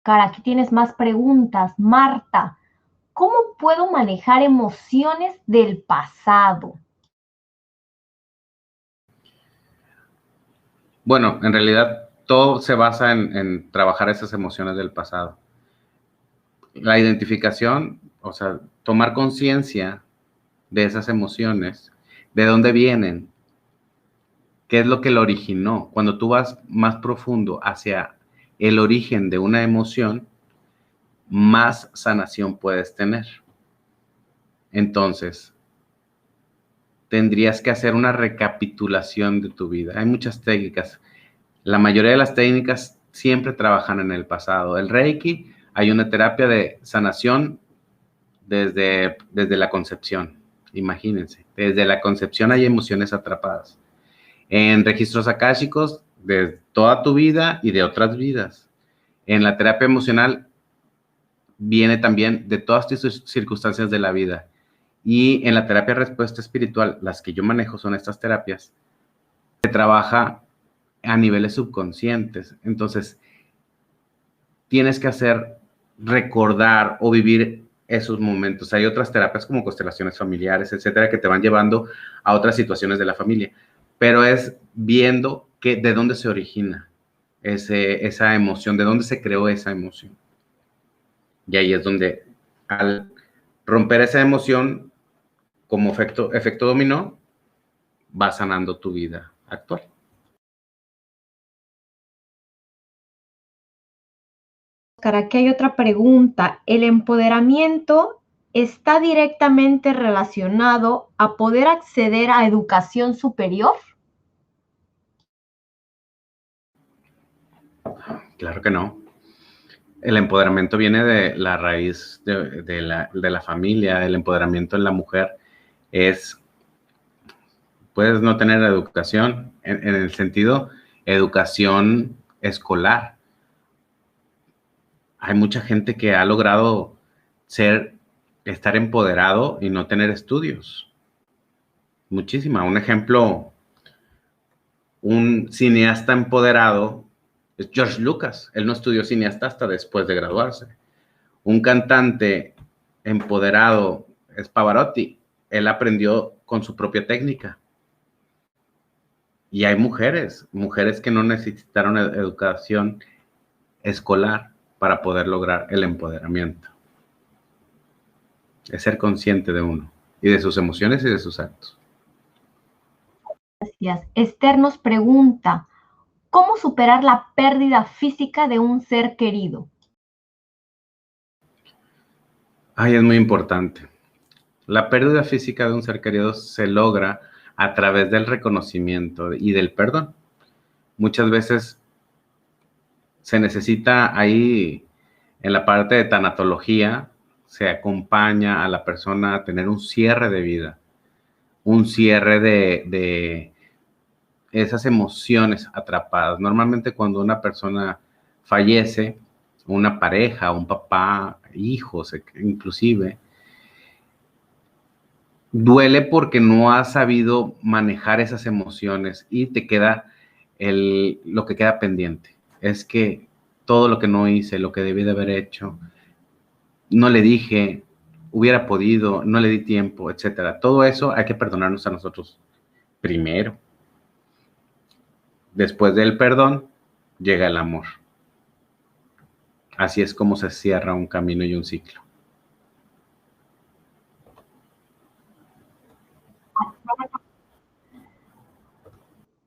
[SPEAKER 1] Cara, aquí tienes más preguntas. Marta, ¿cómo puedo manejar emociones del pasado?
[SPEAKER 2] Bueno, en realidad todo se basa en trabajar esas emociones del pasado. La identificación, o sea, tomar conciencia de esas emociones, de dónde vienen, qué es lo que lo originó. Cuando tú vas más profundo hacia el origen de una emoción, más sanación puedes tener. Entonces, tendrías que hacer una recapitulación de tu vida. Hay muchas técnicas. La mayoría de las técnicas siempre trabajan en el pasado. El Reiki, hay una terapia de sanación desde la concepción. Imagínense, desde la concepción hay emociones atrapadas. En registros akáshicos, de toda tu vida y de otras vidas. En la terapia emocional, viene también de todas tus circunstancias de la vida. Y en la terapia respuesta espiritual, las que yo manejo son estas terapias, se trabaja a niveles subconscientes. Entonces, tienes que recordar o vivir esos momentos. Hay otras terapias como constelaciones familiares, etcétera, que te van llevando a otras situaciones de la familia. Pero es viendo de dónde se origina esa emoción, de dónde se creó esa emoción. Y ahí es donde, al romper esa emoción, como efecto dominó, va sanando tu vida actual.
[SPEAKER 1] Oscar, aquí hay otra pregunta. ¿El empoderamiento está directamente relacionado a poder acceder a educación superior?
[SPEAKER 2] Claro que no. El empoderamiento viene de la raíz de la familia. El empoderamiento en la mujer es, puedes no tener educación, en el sentido, educación escolar. Hay mucha gente que ha logrado estar empoderado y no tener estudios. Muchísima. Un ejemplo, un cineasta empoderado es George Lucas. Él no estudió cineasta hasta después de graduarse. Un cantante empoderado es Pavarotti. Él aprendió con su propia técnica. Y hay mujeres que no necesitaron educación escolar para poder lograr el empoderamiento. es ser consciente de uno y de sus emociones y de sus actos.
[SPEAKER 1] Gracias. Esther nos pregunta, ¿cómo superar la pérdida física de un ser querido?
[SPEAKER 2] Ay, es muy importante. La pérdida física de un ser querido se logra a través del reconocimiento y del perdón. Muchas veces se necesita ahí, en la parte de tanatología, se acompaña a la persona a tener un cierre de vida, un cierre de esas emociones atrapadas. Normalmente cuando una persona fallece, una pareja, un papá, hijos inclusive, duele porque no has sabido manejar esas emociones y te queda lo que queda pendiente. Es que todo lo que no hice, lo que debí de haber hecho, no le dije, hubiera podido, no le di tiempo, etcétera. Todo eso hay que perdonarnos a nosotros primero. Después del perdón llega el amor. Así es como se cierra un camino y un ciclo.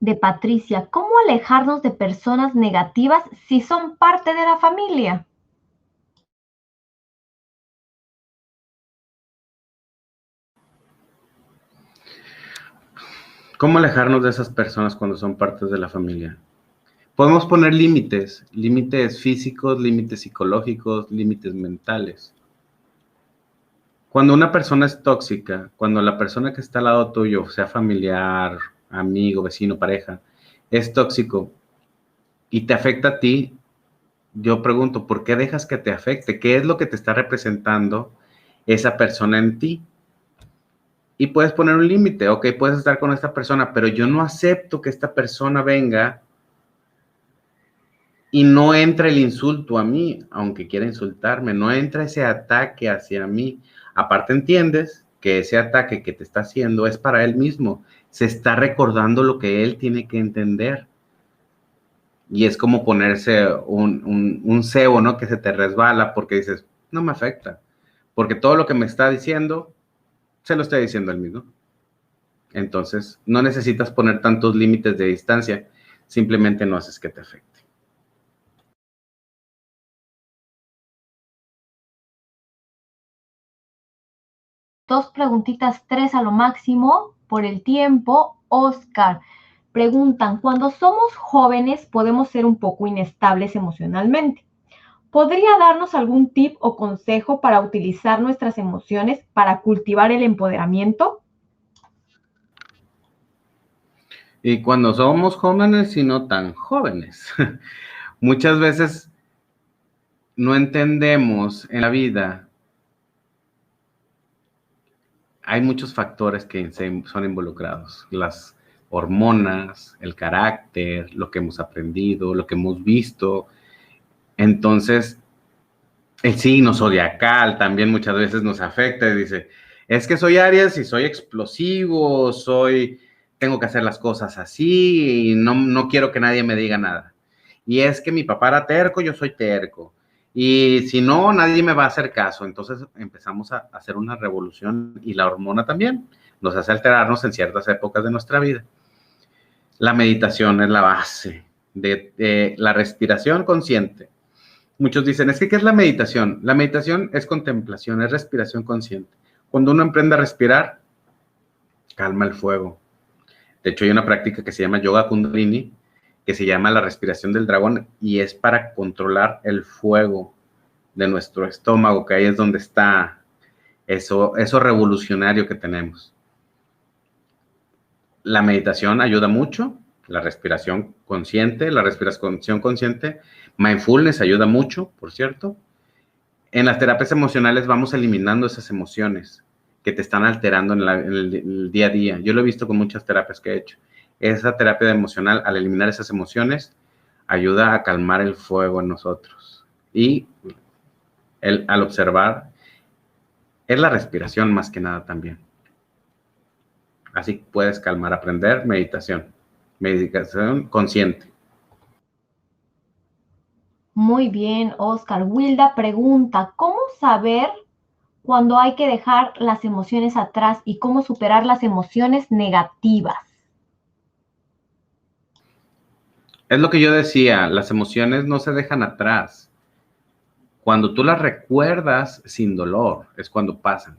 [SPEAKER 1] De Patricia, ¿cómo alejarnos de personas negativas si son parte de la familia?
[SPEAKER 2] ¿Cómo alejarnos de esas personas cuando son partes de la familia? Podemos poner límites, límites físicos, límites psicológicos, límites mentales. Cuando una persona es tóxica, cuando la persona que está al lado tuyo, sea familiar, amigo, vecino, pareja, es tóxico y te afecta a ti, yo pregunto, ¿por qué dejas que te afecte? ¿Qué es lo que te está representando esa persona en ti? Y puedes poner un límite, ok, puedes estar con esta persona, pero yo no acepto que esta persona venga y no entra el insulto a mí, aunque quiera insultarme, no entra ese ataque hacia mí. Aparte entiendes que ese ataque que te está haciendo es para él mismo, se está recordando lo que él tiene que entender. Y es como ponerse un cebo, ¿no? Que se te resbala porque dices, no me afecta, porque todo lo que me está diciendo, se lo estoy diciendo él mismo. Entonces, no necesitas poner tantos límites de distancia, simplemente no haces que te afecte.
[SPEAKER 1] Dos preguntitas, tres a lo máximo por el tiempo. Oscar, preguntan, cuando somos jóvenes podemos ser un poco inestables emocionalmente. ¿Podría darnos algún tip o consejo para utilizar nuestras emociones para cultivar el empoderamiento?
[SPEAKER 2] Y cuando somos jóvenes y no tan jóvenes, muchas veces no entendemos en la vida, hay muchos factores que son involucrados, las hormonas, el carácter, lo que hemos aprendido, lo que hemos visto. Entonces, el signo zodiacal también muchas veces nos afecta y dice, es que soy Aries y soy explosivo, tengo que hacer las cosas así y no quiero que nadie me diga nada. Y es que mi papá era terco, yo soy terco. Y si no, nadie me va a hacer caso. Entonces empezamos a hacer una revolución y la hormona también nos hace alterarnos en ciertas épocas de nuestra vida. La meditación es la base de la respiración consciente. Muchos dicen, es que ¿qué es la meditación? La meditación es contemplación, es respiración consciente. Cuando uno emprende a respirar, calma el fuego. De hecho, hay una práctica que se llama yoga kundalini, que se llama la respiración del dragón y es para controlar el fuego de nuestro estómago, que ahí es donde está eso revolucionario que tenemos. La meditación ayuda mucho, la respiración consciente, mindfulness ayuda mucho, por cierto. En las terapias emocionales vamos eliminando esas emociones que te están alterando en el día a día. Yo lo he visto con muchas terapias que he hecho. Esa terapia emocional, al eliminar esas emociones, ayuda a calmar el fuego en nosotros. Y al observar, es la respiración más que nada también. Así puedes calmar, aprender meditación consciente.
[SPEAKER 1] Muy bien, Oscar. Wilda pregunta, ¿cómo saber cuando hay que dejar las emociones atrás y cómo superar las emociones negativas.
[SPEAKER 2] Es lo que yo decía, las emociones no se dejan atrás. Cuando tú las recuerdas sin dolor, es cuando pasan.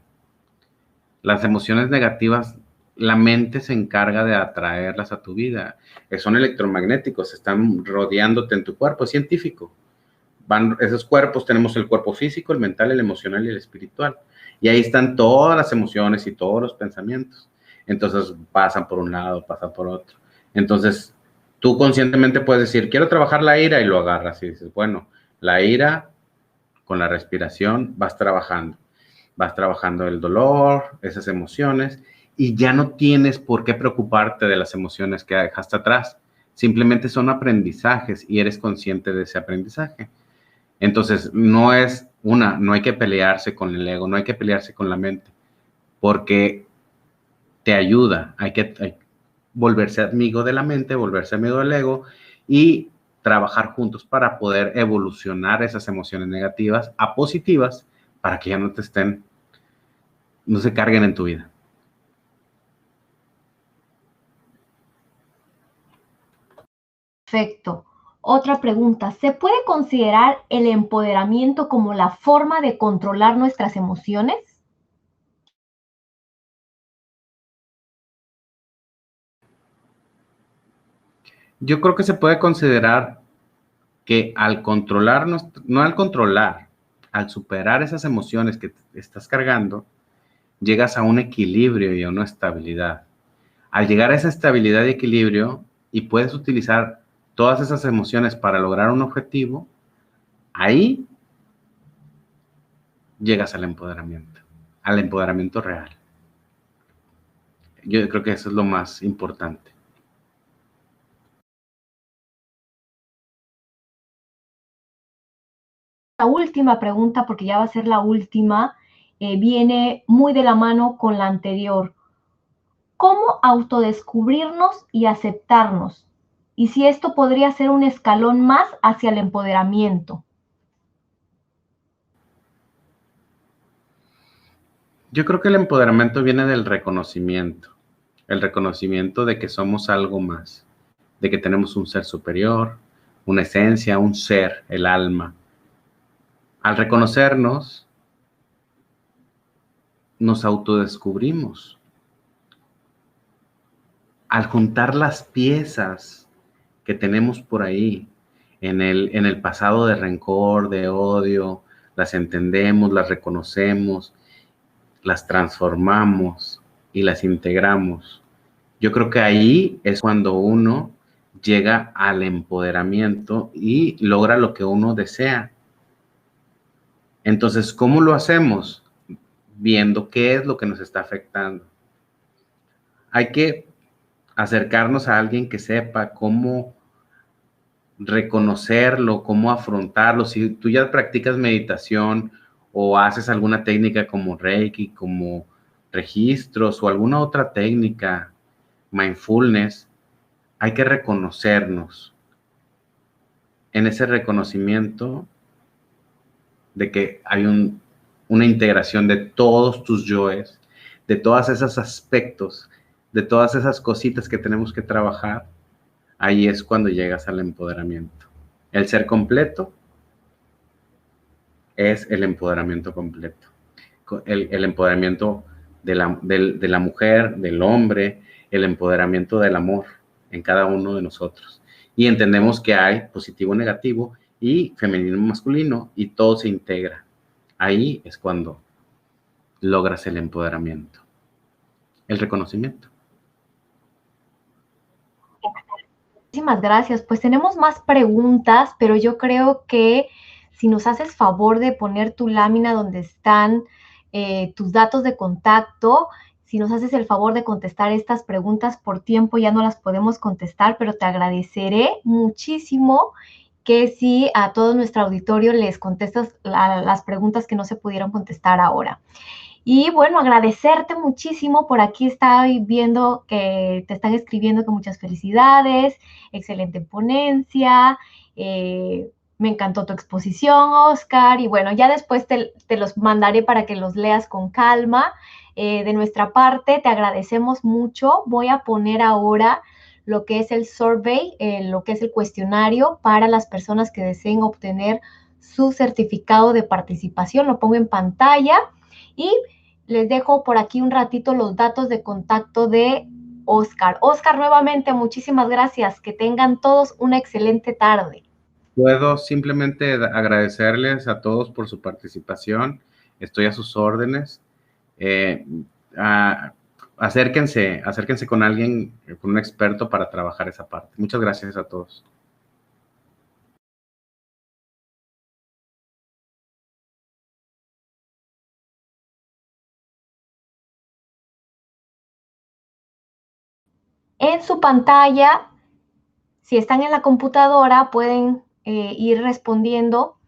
[SPEAKER 2] Las emociones negativas, la mente se encarga de atraerlas a tu vida. Son electromagnéticos, están rodeándote en tu cuerpo, es científico. Van esos cuerpos, tenemos el cuerpo físico, el mental, el emocional y el espiritual. Y ahí están todas las emociones y todos los pensamientos. Entonces pasan por un lado, pasan por otro. Entonces tú conscientemente puedes decir, quiero trabajar la ira, y lo agarras y dices, bueno, la ira con la respiración vas trabajando el dolor, esas emociones, y ya no tienes por qué preocuparte de las emociones que dejaste atrás. Simplemente son aprendizajes y eres consciente de ese aprendizaje. Entonces, no hay que pelearse con el ego, no hay que pelearse con la mente, porque te ayuda, hay que volverse amigo de la mente, volverse amigo del ego y trabajar juntos para poder evolucionar esas emociones negativas a positivas para que ya no se carguen en tu vida.
[SPEAKER 1] Perfecto. Otra pregunta, ¿se puede considerar el empoderamiento como la forma de controlar nuestras emociones?
[SPEAKER 2] Yo creo que se puede considerar que al superar esas emociones que estás cargando, llegas a un equilibrio y a una estabilidad. Al llegar a esa estabilidad y equilibrio y puedes utilizar todas esas emociones para lograr un objetivo, ahí llegas al empoderamiento real. Yo creo que eso es lo más importante.
[SPEAKER 1] La última pregunta, porque ya va a ser la última, viene muy de la mano con la anterior. ¿Cómo autodescubrirnos y aceptarnos? Y si esto podría ser un escalón más hacia el empoderamiento.
[SPEAKER 2] Yo creo que el empoderamiento viene del reconocimiento, el reconocimiento de que somos algo más, de que tenemos un ser superior, una esencia, un ser, el alma. Al reconocernos, nos autodescubrimos. Al juntar las piezas que tenemos por ahí en el pasado de rencor, de odio, las entendemos, las reconocemos, las transformamos y las integramos. Yo creo que ahí es cuando uno llega al empoderamiento y logra lo que uno desea. Entonces, ¿cómo lo hacemos? Viendo qué es lo que nos está afectando. Hay que acercarnos a alguien que sepa cómo reconocerlo, cómo afrontarlo. Si tú ya practicas meditación o haces alguna técnica como Reiki, como registros o alguna otra técnica, mindfulness, hay que reconocernos. En ese reconocimiento de que hay una integración de todos tus yoes, de todos esos aspectos, de todas esas cositas que tenemos que trabajar, ahí es cuando llegas al empoderamiento. El ser completo es el empoderamiento completo. El empoderamiento de la mujer, del hombre, el empoderamiento del amor en cada uno de nosotros. Y entendemos que hay positivo, negativo y femenino, masculino, y todo se integra. Ahí es cuando logras el empoderamiento, el reconocimiento.
[SPEAKER 1] Muchísimas gracias. Pues tenemos más preguntas, pero yo creo que si nos haces favor de poner tu lámina donde están tus datos de contacto, si nos haces el favor de contestar estas preguntas por tiempo, ya no las podemos contestar, pero te agradeceré muchísimo que si a todo nuestro auditorio les contestas las preguntas que no se pudieron contestar ahora. Y bueno, agradecerte muchísimo. Por aquí estoy viendo que te están escribiendo que muchas felicidades, excelente ponencia. Me encantó tu exposición, Oscar, y bueno, ya después te los mandaré para que los leas con calma. De nuestra parte, te agradecemos mucho. Voy a poner ahora lo que es el survey, lo que es el cuestionario para las personas que deseen obtener su certificado de participación. Lo pongo en pantalla y les dejo por aquí un ratito los datos de contacto de Oscar. Oscar, nuevamente, muchísimas gracias. Que tengan todos una excelente tarde.
[SPEAKER 2] Puedo simplemente agradecerles a todos por su participación. Estoy a sus órdenes. Eh, a- acérquense con alguien, con un experto para trabajar esa parte. Muchas gracias a todos.
[SPEAKER 1] En su pantalla, si están en la computadora, pueden ir respondiendo